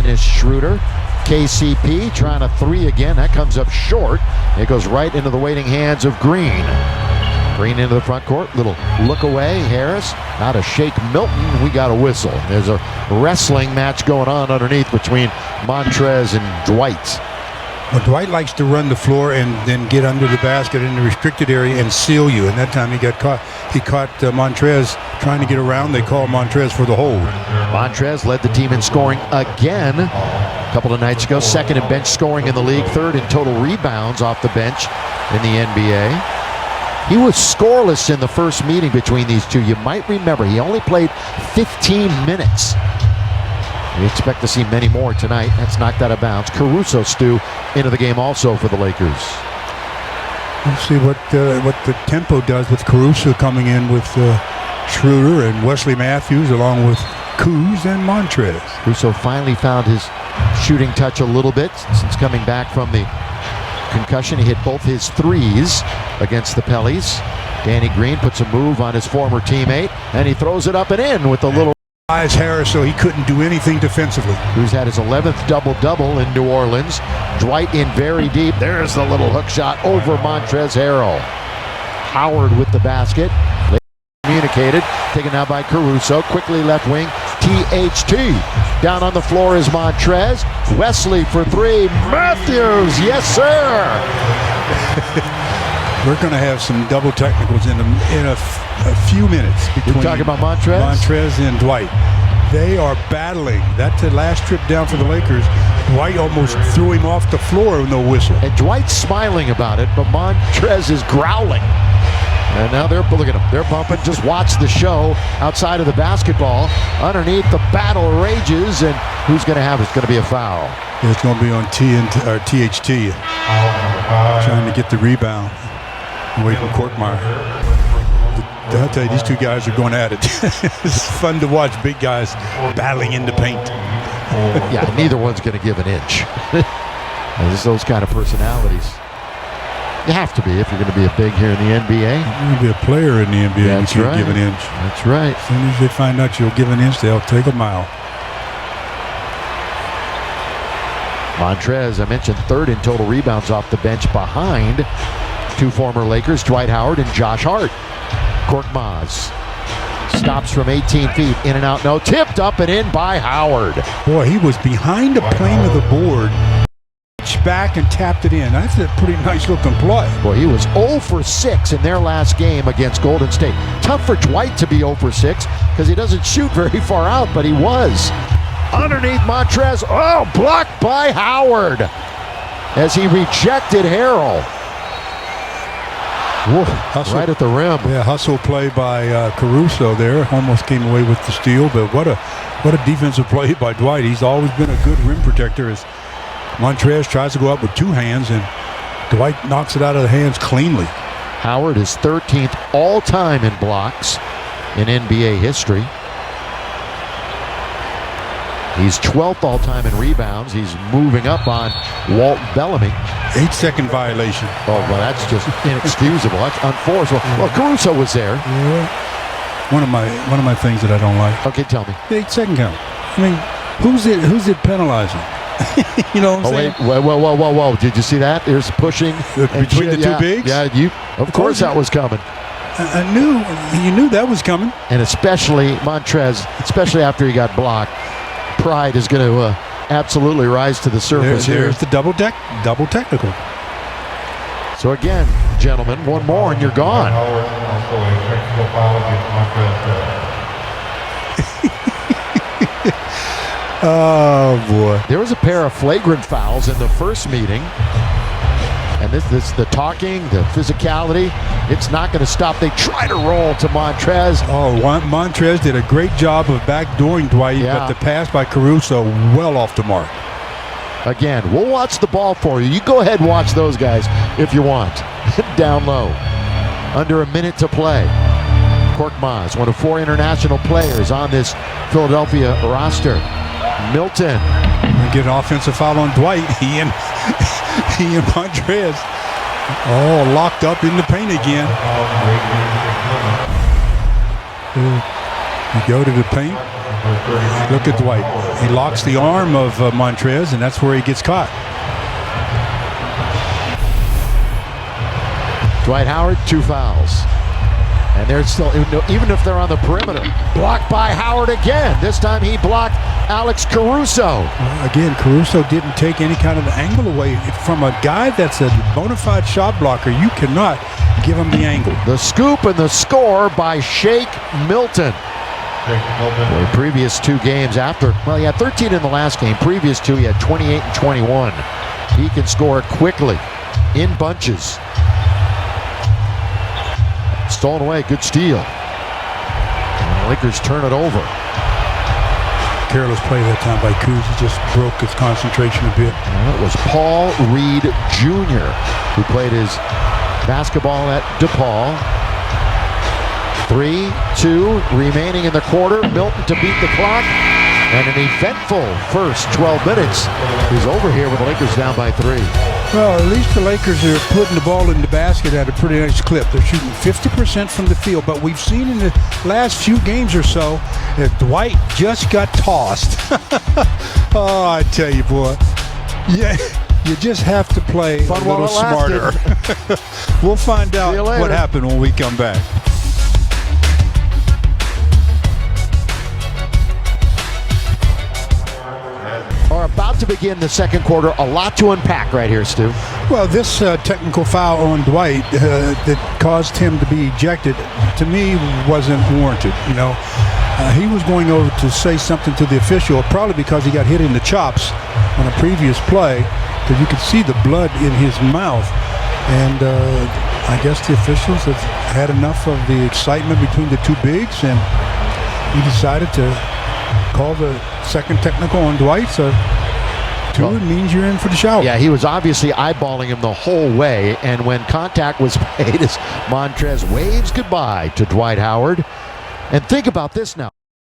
in is Schroeder. KCP trying a three again. That comes up short. It goes right into the waiting hands of Green. Green into the front court. Little look away. Harris. Now to shake Milton. We got a whistle. There's a wrestling match going on underneath between Montrez and Dwight. Well, Dwight likes to run the floor and then get under the basket in the restricted area and seal you. And that time he got caught. He caught Montrez trying to get around. They called Montrez for the hold. Montrez led the team in scoring again a couple of nights ago. Second in bench scoring in the league. Third in total rebounds off the bench in the NBA. He was scoreless in the first meeting between these two. You might remember he only played 15 minutes. We expect to see many more tonight. That's knocked out of bounds. Caruso Stu into the game also for the Lakers. We'll see what the tempo does with Caruso coming in with Schroeder and Wesley Matthews along with Kuz and Montrez. Caruso finally found his shooting touch a little bit since coming back from the concussion. He hit both his threes against the Pellies. Danny Green puts a move on his former teammate, and he throws it up and in with a little Harris, so he couldn't do anything defensively. Who's had his 11th double-double in New Orleans. Dwight in very deep. There's the little hook shot over Montrezl Harrell. Howard with the basket. Communicated. Taken now by Caruso. Quickly left wing. THT. Down on the floor is Montrez. Wesley for three. Matthews. Yes, sir. We're going to have some double technicals in a few minutes between. You're talking about Montrez? Montrez and Dwight. They are battling. That's the last trip down for the Lakers. Dwight almost threw him off the floor with no whistle. And Dwight's smiling about it, but Montrez is growling. And now look at them. They're bumping. Just watch the show outside of the basketball. Underneath, the battle rages, and who's going to have it? It's going to be a foul. It's going to be on THT. Trying to get the rebound away from Korkmaz. I'll tell you, these two guys are going at it. It's fun to watch big guys battling in the paint. Yeah, neither one's going to give an inch. There's those kind of personalities. You have to be if you're going to be a big here in the NBA. You're going to be a player in the NBA. That's you can't right. give an inch. That's right. As soon as they find out you'll give an inch, they'll take a mile. Montrez, I mentioned, third in total rebounds off the bench behind two former Lakers, Dwight Howard and Josh Hart. Korkmaz stops from 18 feet, in and out, no. Tipped up and in by Howard. Boy, he was behind the plane of the board, back and tapped it in. That's a pretty nice looking play. Boy, he was 0 for 6 in their last game against Golden State. Tough for Dwight to be 0 for 6 because he doesn't shoot very far out, but he was. Underneath Montrez, blocked by Howard as he rejected Harrell. Whoa, right at the rim. Yeah, hustle play by Caruso there. Almost came away with the steal, but what a defensive play by Dwight. He's always been a good rim protector. As Montrez tries to go up with two hands, and Dwight knocks it out of the hands cleanly. Howard is 13th all-time in blocks in NBA history. He's 12th all-time in rebounds. He's moving up on Walt Bellamy. 8-second violation. Oh, well, that's just inexcusable. That's unforceable. Well, Caruso was there. Yeah. One of my things that I don't like. Okay, tell me. The 8-second count. I mean, who's it penalizing? You know what I'm saying? Wait, whoa. Did you see that? There's pushing. Between the two bigs? Yeah, of course that was coming. You knew that was coming. And especially Montrez, especially after he got blocked, pride is going to absolutely rise to the surface here. There's the double technical. So again, gentlemen, one more and you're gone. Oh boy! There was a pair of flagrant fouls in the first meeting, and this the talking, the physicality. It's not going to stop. They try to roll to Montrez. Oh, Montrez did a great job of backdooring Dwight, but the pass by Caruso well off the mark. Again, we'll watch the ball for you. You go ahead and watch those guys if you want. Down low. Under a minute to play. Korkmaz, one of 4 international players on this Philadelphia roster. Milton. Get an offensive foul on Dwight. He and Montrez all locked up in the paint again. You go to the paint. Look at Dwight. He locks the arm of Montrez, and that's where he gets caught. Dwight Howard, 2 fouls. And they're still, even if they're on the perimeter, blocked by Howard again. This time he blocked Alex Caruso. Again, Caruso didn't take any kind of angle away from a guy that's a bona fide shot blocker. You cannot give him the angle. The scoop and the score by Shake Milton. The previous 2 games after, well, he had 13 in the last game. Previous 2, he had 28 and 21. He can score quickly, in bunches. Stolen away, good steal. And the Lakers turn it over. Careless play that time by Kuz. He just broke his concentration a bit. And it was Paul Reed Jr. who played his basketball at DePaul. 3-2 remaining in the quarter. Milton to beat the clock. And an eventful first 12 minutes is over here with the Lakers down by 3. Well, at least the Lakers are putting the ball in the basket at a pretty nice clip. They're shooting 50% from the field. But we've seen in the last few games or so that Dwight just got tossed. Oh, I tell you, boy. Yeah, you just have to play a little smarter. We'll find out what happened when we come back. Are about to begin the second quarter. A lot to unpack right here, Stu. Well, this technical foul on Dwight that caused him to be ejected, to me, wasn't warranted. You know, he was going over to say something to the official, probably because he got hit in the chops on a previous play, because you could see the blood in his mouth. And I guess the officials have had enough of the excitement between the 2 bigs, and he decided to call the second technical on Dwight. So 2 means you're in for the shower. Yeah, he was obviously eyeballing him the whole way, and when contact was made as Montrez waves goodbye to Dwight Howard. And think about this now.